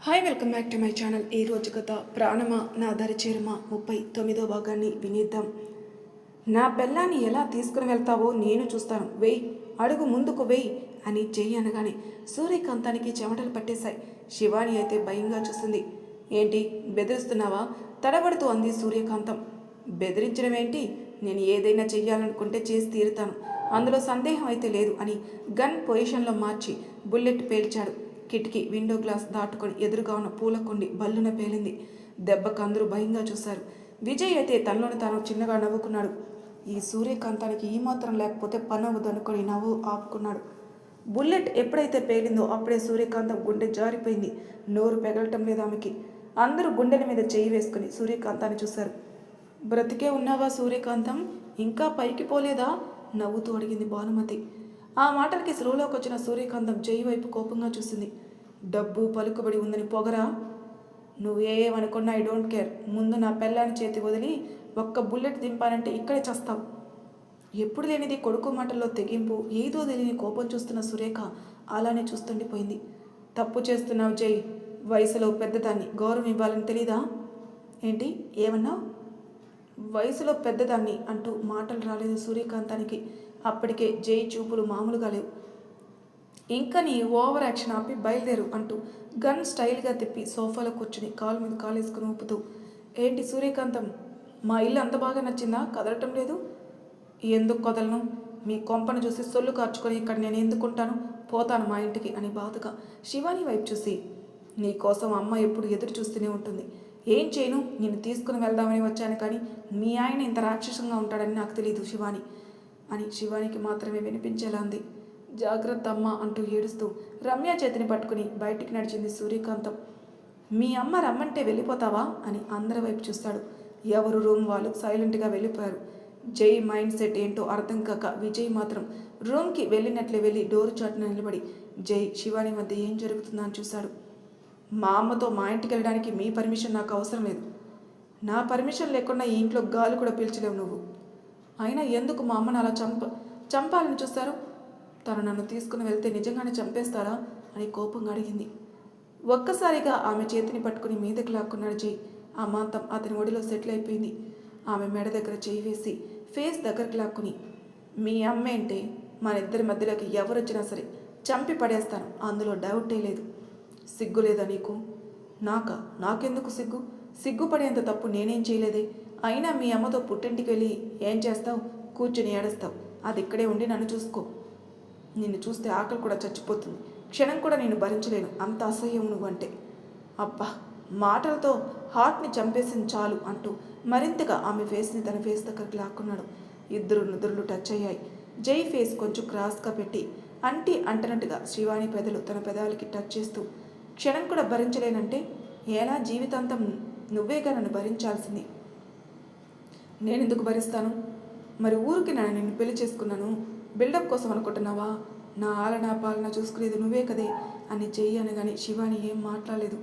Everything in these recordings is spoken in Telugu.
Hi welcome back to my channel. ఈ రోజు కథ ప్రాణమా నా దరి చేరుమా 39వ భాగాన్ని వినేద్దాం. నా బెల్లాన్ని ఎలా తీసుకుని వెళ్తావో నేను చూస్తాను, వెయ్యి అడుగు ముందుకు వెయ్యి అని చెయ్యి అనగానే సూర్యకాంతానికి చెమటలు పట్టేశాయి. శివాని అయితే భయంగా చూస్తుంది. ఏంటి బెదిరిస్తున్నావా తడబడుతూ అంది సూర్యకాంతం. బెదిరించడం ఏంటి, నేను ఏదైనా చెయ్యాలనుకుంటే చేసి తీరుతాను, అందులో సందేహం అయితే లేదు అని గన్ పొజిషన్లో మార్చి బుల్లెట్ పేల్చాడు. కిటికీ విండో గ్లాస్ దాటుకొని ఎదురుగా ఉన్న పూల కుండి బల్లున పేలింది. దెబ్బకు అందరూ భయంగా చూశారు. విజయ్ అయితే తనలోని తాను చిన్నగా నవ్వుకున్నాడు. ఈ సూర్యకాంతానికి ఈ మాత్రం లేకపోతే పనవ్వదు అనుకొని నవ్వు ఆపుకున్నాడు. బుల్లెట్ ఎప్పుడైతే పేలిందో అప్పుడే సూర్యకాంతం గుండె జారిపోయింది. నోరు పెగలటం లేదు ఆమెకి. అందరూ గుండెల మీద చేయి వేసుకుని సూర్యకాంతాన్ని చూశారు. బ్రతికే ఉన్నావా సూర్యకాంతం, ఇంకా పైకి పోలేదా నవ్వుతూ అడిగింది భానుమతి. ఆ మాటలకి స్రోలోకి వచ్చిన సూర్యకాంతం జై వైపు కోపంగా చూసింది. డబ్బు పలుకుబడి ఉందని పొగరా, నువ్వేమనుకున్నా ఐ డోంట్ కేర్. ముందు నా పెళ్ళాన్ని చేతి వదిలి ఒక్క బుల్లెట్ దింపానంటే ఇక్కడే చస్తావు. ఎప్పుడు లేనిది కొడుకు మాటల్లో తెగింపు, ఏదో తెలియని కోపం చూస్తున్న సురేఖ అలానే చూస్తుండిపోయింది. తప్పు చేస్తున్నావు జై, వయసులో పెద్దదాన్ని గౌరవం ఇవ్వాలని తెలీదా? ఏంటి ఏమన్నావు? వయసులో పెద్దదాన్ని అంటూ మాటలు రాలేదు సూర్యకాంతానికి. అప్పటికే జై చూపులు మామూలుగా లేవు. ఇంకా నీ ఓవర్ యాక్షన్ ఆపి బయలుదేరు అంటూ గన్ స్టైల్గా తిప్పి సోఫాలో కూర్చుని కాలు మీద కాలు వేసుకుని ఊపుతూ, ఏంటి సూర్యకాంతం, మా ఇల్లు అంత బాగా నచ్చిందా, కదలటం లేదు? ఎందుకు కదలను? మీ కొంపను చూసి సొల్లు కార్చుకొని ఇక్కడ నేను ఎందుకుంటాను, పోతాను మా ఇంటికి అని బాధగా శివాని వైపు చూసి, నీ కోసం అమ్మ ఎప్పుడు ఎదురు చూస్తూనే ఉంటుంది. ఏం చేయను, నిన్ను తీసుకుని వెళ్దామని వచ్చాను, కానీ మీ ఆయన ఇంత రాక్షసంగా ఉంటాడని నాకు తెలియదు శివాని అని శివానికి మాత్రమే వినిపించేలా అంది. జాగ్రత్త అమ్మ అంటూ ఏడుస్తూ రమ్య చేతిని పట్టుకుని బయటికి నడిచింది సూర్యకాంతం. మీ అమ్మ రమ్మంటే వెళ్ళిపోతావా అని అందరి వైపు చూస్తాడు. ఎవరు రూమ్ వాళ్ళు సైలెంట్గా వెళ్ళిపోయారు. జై మైండ్ సెట్ ఏంటో అర్థం కాక విజయ్ మాత్రం రూమ్కి వెళ్ళినట్లే వెళ్ళి డోరు చాటున నిలబడి జై శివాని మధ్య ఏం జరుగుతుందో అని చూశాడు. మా అమ్మతో మా ఇంటికి వెళ్ళడానికి మీ పర్మిషన్ నాకు అవసరం లేదు. నా పర్మిషన్ లేకుండా ఈ ఇంట్లో గాలి కూడా పీల్చలేవు నువ్వు. అయినా ఎందుకు మా అమ్మను అలా చంపాలని చూస్తారు? తను నన్ను తీసుకుని వెళ్తే నిజంగానే చంపేస్తారా అని కోపంగా అడిగింది. ఒక్కసారిగా ఆమె చేతిని పట్టుకుని మీదకి లాక్కున్నాడు జై. ఆ మాంతం అతని ఒడిలో సెటిల్ అయిపోయింది. ఆమె మెడ దగ్గర చేయి వేసి ఫేస్ దగ్గరకు లాక్కుని, మీ అమ్మేంటే మన ఇద్దరి మధ్యలోకి ఎవరొచ్చినా సరే చంపి పడేస్తాను, అందులో డౌటే లేదు. సిగ్గు లేదా నీకు? నాకెందుకు సిగ్గు? సిగ్గుపడేంత తప్పు నేనేం చేయలేదే. అయినా మీ అమ్మతో పుట్టింటికి వెళ్ళి ఏం చేస్తావు? కూర్చుని ఏడుస్తావు. అది ఇక్కడే ఉండి నన్ను చూసుకో. నిన్ను చూస్తే ఆకలి కూడా చచ్చిపోతుంది. క్షణం కూడా నేను భరించలేను, అంత అసహ్యం నువ్వంటే. అబ్బా, మాటలతో హార్ట్ని చంపేసింది చాలు అంటూ మరింతగా ఆమె ఫేస్ని తన ఫేస్ దగ్గరికి లాక్కున్నాడు. ఇద్దరు నుదురులు టచ్ అయ్యాయి. జై ఫేస్ కొంచెం క్రాస్గా పెట్టి అంటనట్టుగా శివాని పెదలు తన పెదాలకి టచ్ చేస్తూ, క్షణం కూడా భరించలేనంటే ఎలా? జీవితాంతం నువ్వేగా నన్ను భరించాల్సింది. నేనెందుకు భరిస్తాను? మరి ఊరికి నిన్ను పెళ్లి చేసుకున్నాను బిల్డప్ కోసం అనుకుంటున్నావా? నా ఆలనా పాలన చూసుకునేది నువ్వే కదే అని చెయ్యను. కానీ శివాని ఏం మాట్లాడలేదు.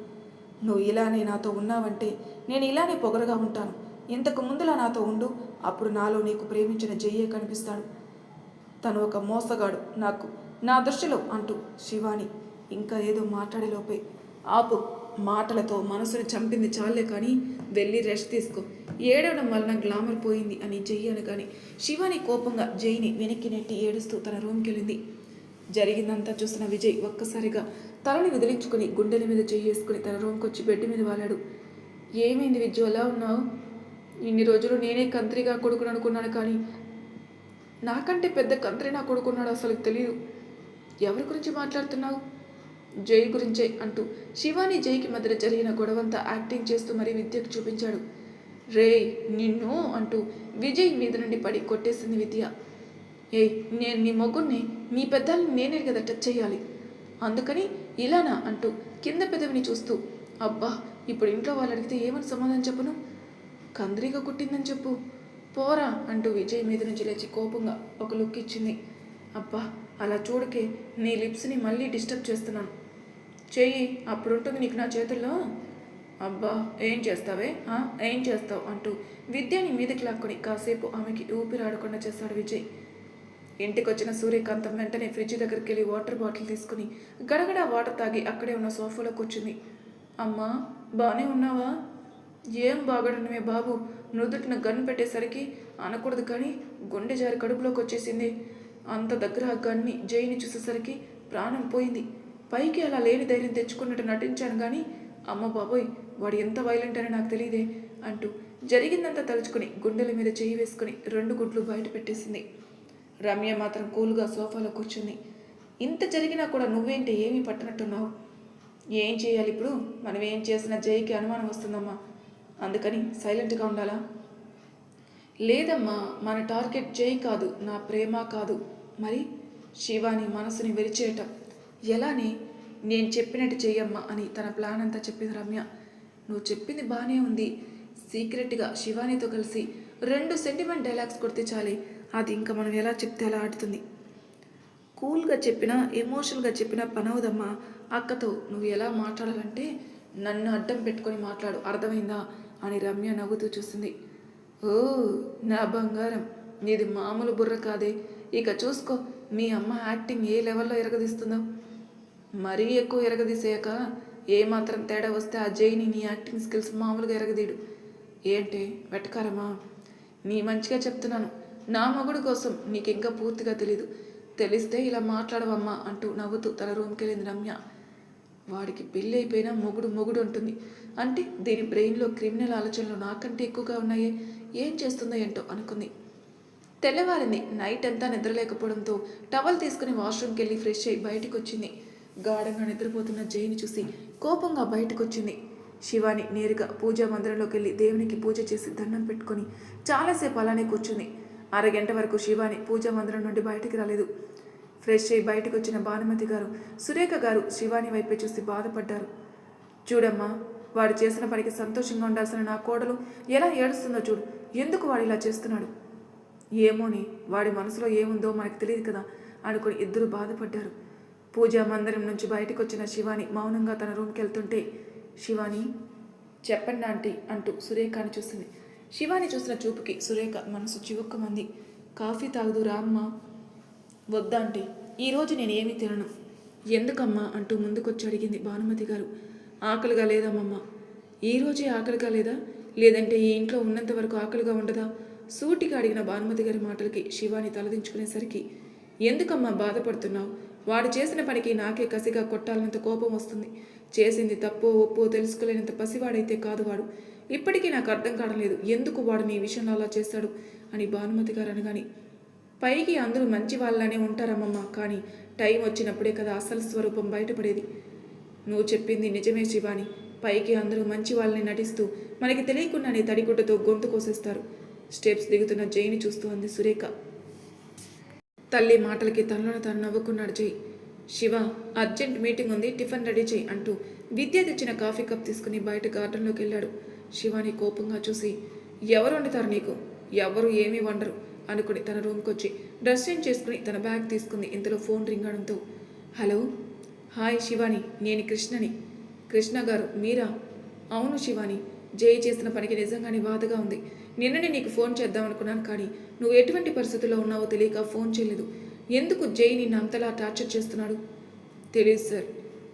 నువ్వు ఇలానే నాతో ఉన్నావంటే నేను ఇలానే పొగరగా ఉంటాను. ఇంతకు ముందులా నాతో ఉండు, అప్పుడు నాలో నీకు ప్రేమించిన జయ్యే కనిపిస్తాడు. తను ఒక మోసగాడు నా దృష్టిలో అంటూ శివాని ఇంకా ఏదో మాట్లాడేలోపే, ఆపు, మాటలతో మనసుని చంపింది చాలే, కానీ వెళ్ళి రెస్ట్ తీసుకో. ఏడవడం వలన గ్లామర్ పోయింది అని జై అనగానే శివాని కోపంగా జైని వెనక్కి నెట్టి ఏడుస్తూ తన రూమ్కి వెళ్ళింది. జరిగిందంతా చూసిన విజయ్ ఒక్కసారిగా తలని విదిలించుకుని గుండెల మీద చేసుకుని తన రూమ్కి వచ్చి బెడ్ మీద వాలాడు. ఏమైంది విజ్జు, ఎలా ఉన్నావు? ఇన్ని రోజులు నేనే కంత్రిగా కొడుకుని అనుకున్నాను, కానీ నాకంటే పెద్ద కంత్రి నా కొడుకున్నాడు అసలు తెలియదు. ఎవరి గురించి మాట్లాడుతున్నావు? జై గురించే అంటూ శివాని జైకి మధ్య జరిగిన గొడవంతా యాక్టింగ్ చేస్తూ మరీ విద్యకు చూపించాడు. రే నిన్ను అంటూ విజయ్ మీద నుండి పడి కొట్టేసింది విద్య. నేను నీ మొగ్గుని, నీ పెద్దల్ని నేనే కదా టచ్ చేయాలి, అందుకని ఇలానా అంటూ కింద పెదవిని చూస్తూ, అబ్బా ఇప్పుడు ఇంట్లో వాళ్ళు అడిగితే ఏమని సమాధానం చెప్పను? కంద్రీగా కుట్టిందని చెప్పు, పోరా అంటూ విజయ్ మీద నుంచి లేచి కోపంగా ఒక లుక్ ఇచ్చింది. అబ్బా అలా చూడకే, నీ లిప్స్ని మళ్ళీ డిస్టర్బ్ చేస్తున్నాను. చెయ్యి, అప్పుడుంటుంది నీకు నా చేతుల్లో. అబ్బా ఏం చేస్తావే, ఏం చేస్తావు అంటూ విద్యని మీదకి లాక్కొని కాసేపు ఆమెకి ఊపిరాడకుండా చేస్తాడు విజయ్. ఇంటికి వచ్చిన సూర్యకాంతం వెంటనే ఫ్రిడ్జ్ దగ్గరికి వెళ్ళి వాటర్ బాటిల్ తీసుకుని గడగడ వాటర్ తాగి అక్కడే ఉన్న సోఫాలో కూర్చుంది. అమ్మా, బాగానే ఉన్నావా? ఏం బాగడనమే బాబు, నుదుటిన గన్ను పెట్టేసరికి అనకూడదు కానీ గుండె జారి కడుపులోకి వచ్చేసింది. అంత దగ్గర ఆ గన్ని జైని చూసేసరికి ప్రాణం పోయింది. పైకి అలా లేని ధైర్యం తెచ్చుకున్నట్టు నటించాను కానీ అమ్మ బాబోయ్, వాడు ఎంత వైలెంట్ అని నాకు తెలియదే అంటూ జరిగిందంతా తలుచుకుని గుండెల మీద చేయి వేసుకుని 2 గుడ్లు బయట పెట్టేసింది. రమ్య మాత్రం కూల్గా సోఫాలో కూర్చుంది. ఇంత జరిగినా కూడా నువ్వేంటి ఏమీ పట్టనట్టున్నావు? ఏం చేయాలి ఇప్పుడు? మనం ఏం చేసినా జైకి అనుమానం వస్తుందమ్మా, అందుకని సైలెంట్గా ఉండాలా? లేదమ్మా, మన టార్గెట్ జై కాదు, నా ప్రేమ కాదు. మరి శివాని మనసుని విరిచేయటం ఎలానే? నేను చెప్పినట్టు చెయ్యమ్మా అని తన ప్లాన్ అంతా చెప్పింది రమ్య. నువ్వు చెప్పింది బాగానే ఉంది. సీక్రెట్గా శివానితో కలిసి 2 సెంటిమెంట్ డైలాగ్స్ కొడితే చాలే, అది ఇంకా మనం ఎలా చెప్తే అలా ఆడుతుంది. కూల్గా చెప్పినా ఎమోషనల్గా చెప్పినా పనవుదమ్మా. అక్కతో నువ్వు ఎలా మాట్లాడాలంటే నన్ను అడ్డం పెట్టుకొని మాట్లాడు, అర్థమైందా అని రమ్య నవ్వుతూ చూసింది. ఓ నా బంగారం, నీది మామూలు బుర్ర కాదే. ఇక చూసుకో మీ అమ్మ యాక్టింగ్ ఏ లెవెల్లో ఎరగదీస్తుందో. మరీ ఎక్కువ ఎరగదీసేయక ఏమాత్రం తేడా వస్తే ఆ జైని నీ యాక్టింగ్ స్కిల్స్ మామూలుగా ఎరగదీడు. ఏంటి వెటకారమా? నీ మంచిగా చెప్తున్నాను. నా మగుడు కోసం నీకు ఇంకా పూర్తిగా తెలీదు. తెలిస్తే ఇలా మాట్లాడవమ్మా అంటూ నవ్వుతూ తన రూమ్కి వెళ్ళింది రమ్య. వాడికి పెళ్ళి అయిపోయినా మొగుడు మొగుడు ఉంటుంది అంటే దీని బ్రెయిన్లో క్రిమినల్ ఆలోచనలు నాకంటే ఎక్కువగా ఉన్నాయే, ఏం చేస్తుందో ఏంటో అనుకుంది. తెల్లవారింది. నైట్ అంతా నిద్రలేకపోవడంతో టవల్ తీసుకుని వాష్రూమ్కి వెళ్ళి ఫ్రెష్ అయ్యి బయటకు వచ్చింది. గాఢంగా నిద్రపోతున్న జైని చూసి కోపంగా బయటకు వచ్చింది. శివాని నేరుగా పూజా మందిరంలోకి వెళ్ళి దేవునికి పూజ చేసి దండం పెట్టుకొని చాలాసేపు అలానే కూర్చుంది. అరగంట వరకు శివాని పూజా మందిరం నుండి బయటికి రాలేదు. ఫ్రెష్ అయ్యి బయటకు వచ్చిన భానుమతి గారు, సురేఖ గారు శివాని వైపే చూసి బాధపడ్డారు. చూడమ్మా, వాడు చేసిన పనికి సంతోషంగా ఉండాల్సిన నా కోడలు ఎలా ఏడుస్తుందో చూడు. ఎందుకు వాడు ఇలా చేస్తున్నాడు? ఏమోని, వాడి మనసులో ఏముందో మనకు తెలియదు కదా అనుకుని ఇద్దరు బాధపడ్డారు. పూజా మందిరం నుంచి బయటకు వచ్చిన శివాని మౌనంగా తన రూమ్కి వెళ్తుంటే, శివాని చెప్పండి ఆంటీ అంటూ సురేఖని చూసింది. శివాని చూసిన చూపుకి సురేఖ మనసు చివుక్కమంది. కాఫీ తాగుదు రామ్మా. వద్దాంటీ, ఈరోజు నేను ఏమీ తినను. ఎందుకమ్మా అంటూ ముందుకొచ్చి అడిగింది భానుమతి గారు. ఆకలిగా లేదమ్మమ్మ. ఈరోజే ఆకలిగా లేదా? లేదంటే ఈ ఇంట్లో ఉన్నంత వరకు ఆకలిగా ఉండదా? సూటిగా అడిగిన భానుమతి గారి మాటలకి శివాని తలదించుకునేసరికి, ఎందుకమ్మా బాధపడుతున్నావు? వాడు చేసిన పనికి నాకే కసిగా కొట్టాలన్నంత కోపం వస్తుంది. చేసింది తప్పో ఒప్పో తెలుసుకోలేనంత పసివాడైతే కాదు వాడు. ఇప్పటికీ నాకు అర్థం కావట్లేదు ఎందుకు వాడు నీ విషయంలో అలా చేశాడు అని భానుమతి గారు అనగాని, పైకి అందరూ మంచి వాళ్ళనే ఉంటారమ్మమ్మ, కానీ టైం వచ్చినప్పుడే కదా అసలు స్వరూపం బయటపడేది. నువ్వు చెప్పింది నిజమే శివాని. పైకి అందరూ మంచి వాళ్ళని నటిస్తూ మనకి తెలియకుండానే తడిగుడ్డతో గొంతు కోసేస్తారు. స్టెప్స్ దిగుతున్న జైని చూస్తూ అంది సురేఖ. తల్లి మాటలకి తనలోనే తను నవ్వుకున్నాడు జై. శివ, అర్జెంట్ మీటింగ్ ఉంది, టిఫిన్ రెడీ చేయి అంటూ విద్య తెచ్చిన కాఫీ కప్ తీసుకుని బయట గార్డెన్లోకి వెళ్ళాడు. శివాని కోపంగా చూసి, ఎవరు వండుతారు నీకు? ఎవరు ఏమీ వండరు అనుకుని తన రూమ్కి వచ్చి డ్రెస్ చేంజ్ చేసుకుని తన బ్యాగ్ తీసుకుంది. ఇంతలో ఫోన్ రింగ్ అవడంతో, హలో, హాయ్ శివాని, నేను కృష్ణని. కృష్ణ గారు మీరా? అవును శివాని, జై చేసిన పనికి నిజంగానే బాధగా ఉంది. నిన్ననే నీకు ఫోన్ చేద్దాం అనుకున్నాను, కానీ నువ్వు ఎటువంటి పరిస్థితుల్లో ఉన్నావో తెలియక ఫోన్ చేయలేదు. ఎందుకు జై నిన్ను అంతలా టార్చర్ చేస్తున్నాడు? తెలియదు సార్.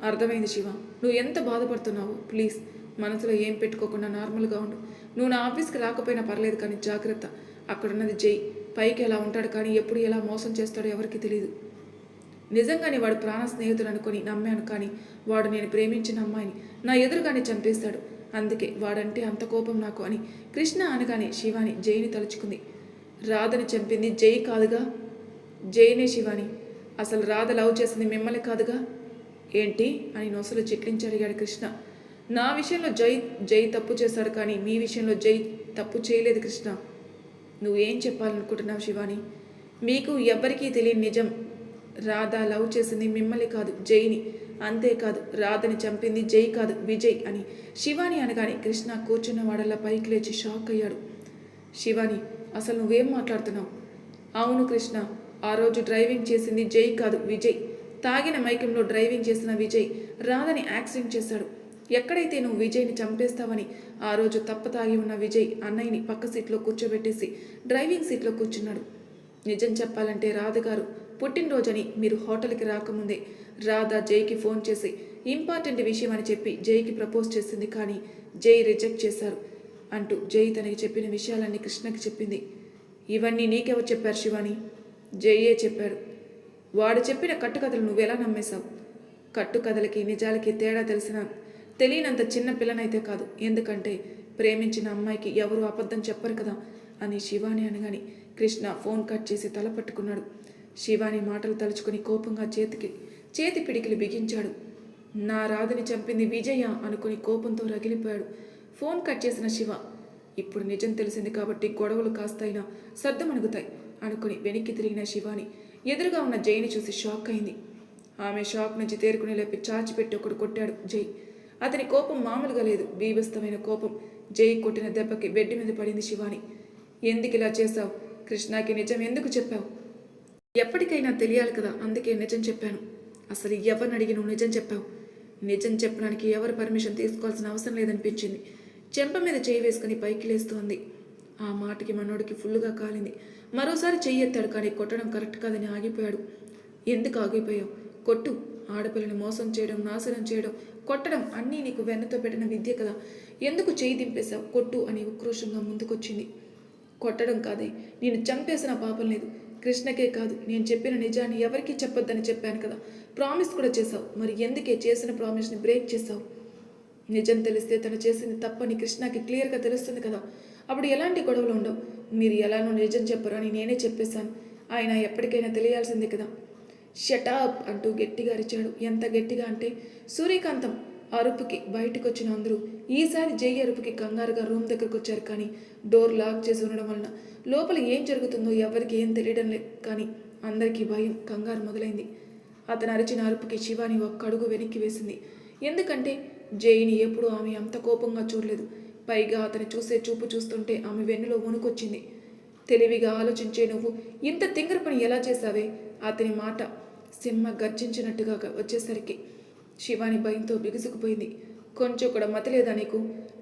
అర్థమైంది శివ, నువ్వు ఎంత బాధపడుతున్నావో. ప్లీజ్ మనసులో ఏం పెట్టుకోకుండా నార్మల్గా ఉండు. నువ్వు నా ఆఫీస్కి రాకపోయినా పర్లేదు, కానీ జాగ్రత్త. అక్కడున్నది జై. పైకి ఎలా ఉంటాడు, కానీ ఎప్పుడు ఎలా మోసం చేస్తాడో ఎవరికి తెలియదు. నిజంగానే వాడు ప్రాణ స్నేహితుడు అనుకొని నమ్మాను, కానీ వాడు నేను ప్రేమించిన అమ్మాయిని నా ఎదురుగానే చంపేస్తాడు. అందుకే వాడంటే అంత కోపం నాకు అని కృష్ణ అనగానే శివాని జైని తలుచుకుంది. రాధని చంపింది జై కాదుగా? జైనే శివాని. అసలు రాధ లవ్ చేసింది మిమ్మల్ని కాదుగా? ఏంటి అని నొసలు చిట్లించి అడిగాడు కృష్ణ. నా విషయంలో జై తప్పు చేశాడు, కానీ మీ విషయంలో జై తప్పు చేయలేదు కృష్ణ. నువ్వేం చెప్పాలనుకుంటున్నావు శివాని? మీకు ఎవ్వరికీ తెలియని నిజం. రాధ లవ్ చేసింది మిమ్మల్ని కాదు, జైని. అంతేకాదు, రాధని చంపింది జై కాదు, విజయ్ అని శివాని అనగానే కృష్ణ కూర్చున్న వాడల్లా పైకి లేచి షాక్ అయ్యాడు. శివాని, అసలు నువ్వేం మాట్లాడుతున్నావు? అవును కృష్ణ, ఆ రోజు డ్రైవింగ్ చేసింది జై కాదు, విజయ్. తాగిన మైకంలో డ్రైవింగ్ చేసిన విజయ్ రాధని యాక్సిడెంట్ చేశాడు. ఎక్కడైతే నువ్వు విజయ్ని చంపేస్తావని ఆ రోజు తప్ప తాగి ఉన్న విజయ్ అన్నయ్యని పక్క సీట్లో కూర్చోబెట్టేసి డ్రైవింగ్ సీట్లో కూర్చున్నాడు. నిజం చెప్పాలంటే రాధ గారు పుట్టినరోజని మీరు హోటల్కి రాకముందే రాధ జైకి ఫోన్ చేసి ఇంపార్టెంట్ విషయం అని చెప్పి జైకి ప్రపోజ్ చేసింది, కానీ జై రిజెక్ట్ చేశారు అంటూ జై తనకి చెప్పిన విషయాలన్నీ కృష్ణకి చెప్పింది. ఇవన్నీ నీకెవరు చెప్పారు శివాని? జయే చెప్పాడు. వాడు చెప్పిన కట్టుకథలు నువ్వెలా నమ్మేశావు? కట్టుకథలకి నిజాలకి తేడా తెలియనంత చిన్న పిల్లనైతే కాదు. ఎందుకంటే ప్రేమించిన అమ్మాయికి ఎవరు అబద్ధం చెప్పరు కదా అని శివాని అనగాని కృష్ణ ఫోన్ కట్ చేసి తల పట్టుకున్నాడు. శివాని మాటలు తలుచుకుని కోపంగా చేతి పిడికిలు బిగించాడు. నా రాధని చంపింది విజయ అనుకుని కోపంతో రగిలిపోయాడు. ఫోన్ కట్ చేసిన శివ, ఇప్పుడు నిజం తెలిసింది కాబట్టి గొడవలు కాస్తైనా సర్దుమణుగుతాయి అనుకుని వెనక్కి తిరిగిన శివాని ఎదురుగా ఉన్న జైని చూసి షాక్ అయింది. ఆమె షాక్ నుంచి తేరుకుని లేపి చాచిపెట్టి ఒకడు కొట్టాడు జై. అతని కోపం మామూలుగా లేదు, బీభత్సమైన కోపం. జై కొట్టిన దెబ్బకి బెడ్ మీద పడింది శివాని. ఎందుకు ఇలా చేశావు? కృష్ణకి నిజం ఎందుకు చెప్పావు? ఎప్పటికైనా తెలియాలి కదా, అందుకే నిజం చెప్పాను. అసలు ఎవరిని అడిగి నువ్వు నిజం చెప్పావు? నిజం చెప్పడానికి ఎవరు పర్మిషన్ తీసుకోవాల్సిన అవసరం లేదనిపించింది. చెంప మీద చేయి వేసుకుని పైకి లేస్తోంది. ఆ మాటకి మనోడికి ఫుల్లుగా కాలింది. మరోసారి చెయ్యి ఎత్తాడు, కానీ కొట్టడం కరెక్ట్ కాదని ఆగిపోయాడు. ఎందుకు ఆగిపోయావు? కొట్టు. ఆడపిల్లని మోసం చేయడం, నాశనం చేయడం, కొట్టడం అన్నీ నీకు వెన్నతో పెట్టిన విద్య కదా. ఎందుకు చేయి దింపేశావు? కొట్టు అని ఉక్రోషంగా ముందుకొచ్చింది. కొట్టడం కాదే, నేను చంపేసిన పాపం లేదు. కృష్ణకే కాదు, నేను చెప్పిన నిజాన్ని ఎవరికీ చెప్పొద్దని చెప్పాను కదా. ప్రామిస్ కూడా చేశావు. మరి ఎందుకే చేసిన ప్రామిస్ని బ్రేక్ చేశావు? నిజం తెలిస్తే తను చేసింది తప్పని కృష్ణకి క్లియర్గా తెలుస్తుంది కదా. అప్పుడు ఎలాంటి గొడవలు ఉండవు. మీరు ఎలానో నిజం చెప్పరు అని నేనే చెప్పేశాను. ఆయన ఎప్పటికైనా తెలియాల్సిందే కదా. షటాప్ అంటూ గట్టిగా అరిచాడు. ఎంత గట్టిగా అంటే సూర్యకాంతం అరుపుకి బయటకు వచ్చిన అందరూ ఈసారి జై అరుపుకి కంగారుగా రూమ్ దగ్గరకు వచ్చారు. కానీ డోర్ లాక్ చేసి ఉండడం వలన లోపల ఏం జరుగుతుందో ఎవరికి ఏం తెలియడం లేదు. కానీ అందరికీ భయం, కంగారు మొదలైంది. అతను అరిచిన అరుపుకి శివాని ఒక్క అడుగు వెనక్కి వేసింది. ఎందుకంటే జైని ఎప్పుడూ ఆమె అంత కోపంగా చూడలేదు. పైగా అతను చూసే చూపు చూస్తుంటే ఆమె వెన్నులో వణుకొచ్చింది. తెలివిగా ఆలోచించే నువ్వు ఇంత తింగర పని ఎలా చేశావే? అతని మాట సింహ గర్జించినట్టుగా వచ్చేసరికి శివాని భయంతో బిగుసుకుపోయింది. కొంచెం కూడా మతి లేదా నీకు?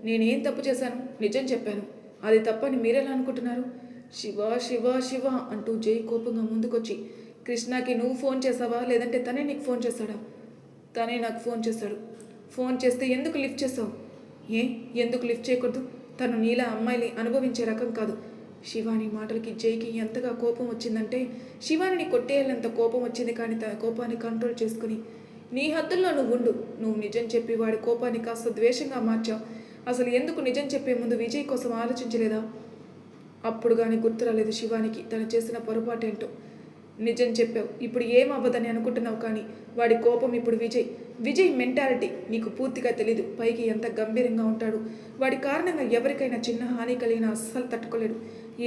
నేనేం తప్పు చేశాను? నిజం చెప్పాను. అది తప్పని మీరెలా అనుకుంటున్నారు? శివ శివ శివ అంటూ జై కోపంగా ముందుకొచ్చి, కృష్ణకి నువ్వు ఫోన్ చేసావా, లేదంటే తనే నీకు ఫోన్ చేశాడా? తనే నాకు ఫోన్ చేశాడు. ఫోన్ చేస్తే ఎందుకు లిఫ్ట్ చేసావు? ఎందుకు లిఫ్ట్ చేయకూడదు? తను నీలా అమ్మాయిని అనుభవించే రకం కాదు. శివాని మాటలకి జైకి ఎంతగా కోపం వచ్చిందంటే శివానిని కొట్టేయాలంత కోపం వచ్చింది. కానీ తన కోపాన్ని కంట్రోల్ చేసుకుని, నీ హద్దుల్లో నువ్వు ఉండు. నువ్వు నిజం చెప్పి వాడి కోపాన్ని కాస్త ద్వేషంగా మార్చావు. అసలు ఎందుకు నిజం చెప్పే ముందు విజయ్ కోసం ఆలోచించలేదా? అప్పుడు కానీ గుర్తు రాలేదు శివానికి తను చేసిన పొరపాటేంటో. నిజం చెప్పావు, ఇప్పుడు ఏం అవ్వదని అనుకుంటున్నావు. కానీ వాడి కోపం ఇప్పుడు విజయ్ మెంటాలిటీ నీకు పూర్తిగా తెలీదు. పైకి ఎంత గంభీరంగా ఉంటాడు. వాడి కారణంగా ఎవరికైనా చిన్న హాని కలిగినా అస్సలు తట్టుకోలేడు.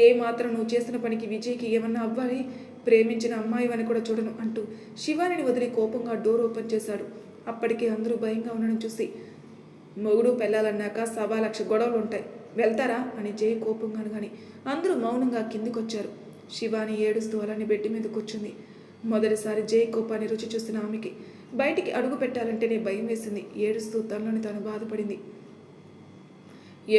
ఏ మాత్రం నువ్వు చేసిన పనికి విజయ్కి ఏమన్నా అవ్వాలి? ప్రేమించిన అమ్మాయి అని కూడా చూడను అంటూ శివానిని వదిలి కోపంగా డోర్ ఓపెన్ చేశాడు. అప్పటికే అందరూ భయంగా ఉండడం చూసి, మొగుడు పెళ్ళాలన్నాక 1,00,000 గొడవలు ఉంటాయి, వెళ్తారా అని జై కోపంగా అనగాని అందరూ మౌనంగా కిందికొచ్చారు. శివాని ఏడుస్తూ అలానే బెడ్ మీద కూర్చుంది. మొదటిసారి జై కోపాన్ని రుచి చూస్తున్న ఆమెకి బయటికి అడుగు పెట్టాలంటేనే భయం వేసింది. ఏడుస్తూ తనలోని తాను బాధపడింది.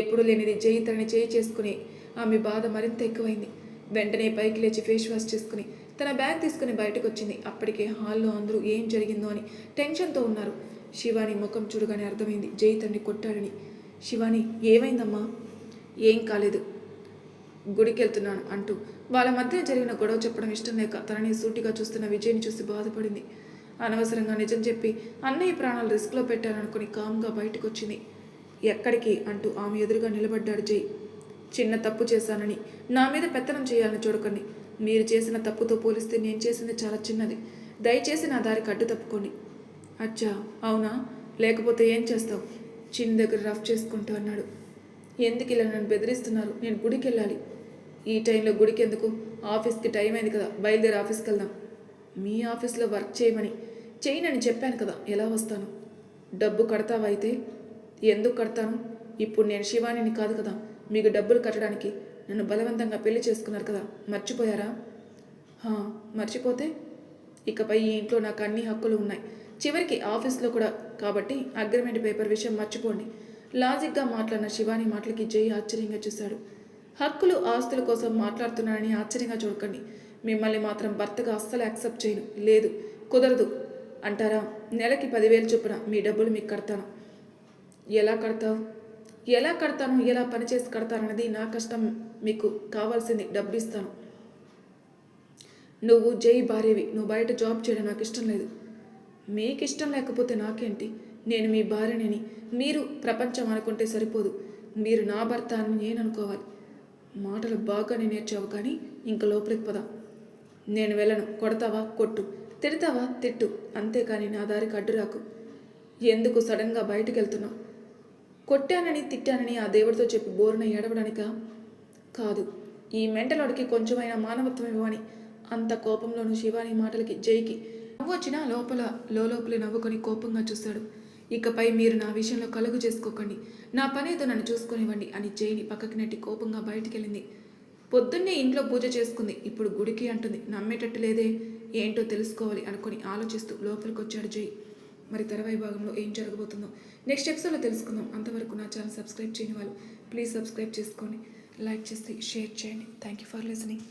ఎప్పుడు లేనిది జై తనని చేయి చేసుకుని ఆమె బాధ మరింత ఎక్కువైంది. వెంటనే పైకి లేచి ఫేస్ వాష్ చేసుకుని తన బ్యాగ్ తీసుకుని బయటకు వచ్చింది. అప్పటికే హాల్లో అందరూ ఏం జరిగిందో అని టెన్షన్తో ఉన్నారు. శివాని ముఖం చూడగానే అర్థమైంది జై తన్ని కొట్టాడని. శివాని, ఏమైందమ్మా? ఏం కాలేదు, గుడికి వెళ్తున్నాను అంటూ వాళ్ళ మధ్య జరిగిన గొడవ చెప్పడం ఇష్టం లేక తనని సూటిగా చూస్తున్న విజయ్ని చూసి బాధపడింది. అనవసరంగా నిజం చెప్పి అన్నయ్య ప్రాణాలు రిస్క్లో పెట్టారనుకుని కామ్గా బయటకు వచ్చింది. ఎక్కడికి అంటూ ఆమె ఎదురుగా నిలబడ్డాడు జై. చిన్న తప్పు చేశానని నా మీద పెత్తనం చేయాలని చూడకండి. మీరు చేసిన తప్పుతో పోలిస్తే నేను చేసింది చాలా చిన్నది. దయచేసి నా దారికి అడ్డు తప్పుకోండి. అచ్చా అవునా? లేకపోతే ఏం చేస్తావు? చిన్న దగ్గర రఫ్ చేసుకుంటూ అన్నాడు. ఎందుకు ఇలా నన్ను బెదిరిస్తున్నారు? నేను గుడికి వెళ్ళాలి. ఈ టైంలో గుడికి ఎందుకు? ఆఫీస్కి టైం అయింది కదా, బయలుదేరి ఆఫీస్కి వెళ్దాం. మీ ఆఫీస్లో వర్క్ చేయనని చెప్పాను కదా, ఎలా వస్తాను? డబ్బు కడతావా? అయితే ఎందుకు కడతాను? ఇప్పుడు నేను శివానిని కాదు కదా మీకు డబ్బులు కట్టడానికి. నన్ను బలవంతంగా పెళ్లి చేసుకున్నారు కదా, మర్చిపోయారా? మర్చిపోతే ఇకపై ఈ ఇంట్లో నాకు అన్ని హక్కులు ఉన్నాయి, చివరికి ఆఫీస్లో కూడా. కాబట్టి అగ్రిమెంట్ పేపర్ విషయం మర్చిపోండి. లాజిక్గా మాట్లాడిన శివాని మాటలకి జై ఆశ్చర్యంగా చూశాడు. హక్కులు ఆస్తుల కోసం మాట్లాడుతున్నానని ఆశ్చర్యంగా చూడకండి. మిమ్మల్ని మాత్రం భర్తగా అస్సలు యాక్సెప్ట్ చేయను. లేదు, కుదరదు. అంటారా? నెలకి 10,000 చొప్పున మీ డబ్బులు మీకు కడతాను. ఎలా కడతావు? ఎలా కడతాను, ఎలా పనిచేసి కడతానన్నది నా కష్టం. మీకు కావాల్సింది డబ్బు ఇస్తాను. నువ్వు జై భార్యవి. నువ్వు బయట జాబ్ చేయడం నాకు ఇష్టం లేదు. మీకు ఇష్టం లేకపోతే నాకేంటి? నేను మీ భార్యని మీరు ప్రపంచం అనుకుంటే సరిపోదు. మీరు నా భర్త అని నేను అనుకోవాలి. మాటలు బాగానే నేర్చావు, కానీ ఇంక లోపలికి పద. నేను వెళ్ళను. కొడతావా కొట్టు, తిడతావా తిట్టు, అంతేకాని నా దారికి అడ్డు రాకు. ఎందుకు సడన్గా బయటికి వెళ్తున్నావు? కొట్టానని తిట్టానని ఆ దేవుడితో చెప్పి బోరున ఏడవడానికా? కాదు, ఈ మెంటలోడికి కొంచెమైనా మానవత్వం ఇవ్వని అంత కోపంలోనూ శివాని మాటలకి జైకి నవ్వు వచ్చినా లోపలే నవ్వుకొని కోపంగా చూశాడు. ఇకపై మీరు నా విషయంలో కలుగు చేసుకోకండి, నా పనేదో నన్ను చూసుకొనివ్వండి అని జైని పక్కకి నెట్టి కోపంగా బయటికి వెళ్ళింది. పొద్దున్నే ఇంట్లో పూజ చేసుకుంది, ఇప్పుడు గుడికి అంటుంది. నమ్మేటట్టు లేదే, ఏంటో తెలుసుకోవాలి అనుకుని ఆలోచిస్తూ లోపలికి వచ్చాడు జై. మరి తర్వాయి భాగంలో ఏం జరగబోతుందో నెక్స్ట్ ఎపిసోడ్లో తెలుసుకుందాం. అంతవరకు నా ఛానల్ సబ్స్క్రైబ్ చేయని వాళ్ళు ప్లీజ్ సబ్స్క్రైబ్ చేసుకోండి, లైక్ చేసి షేర్ చేయండి. Thank you for listening.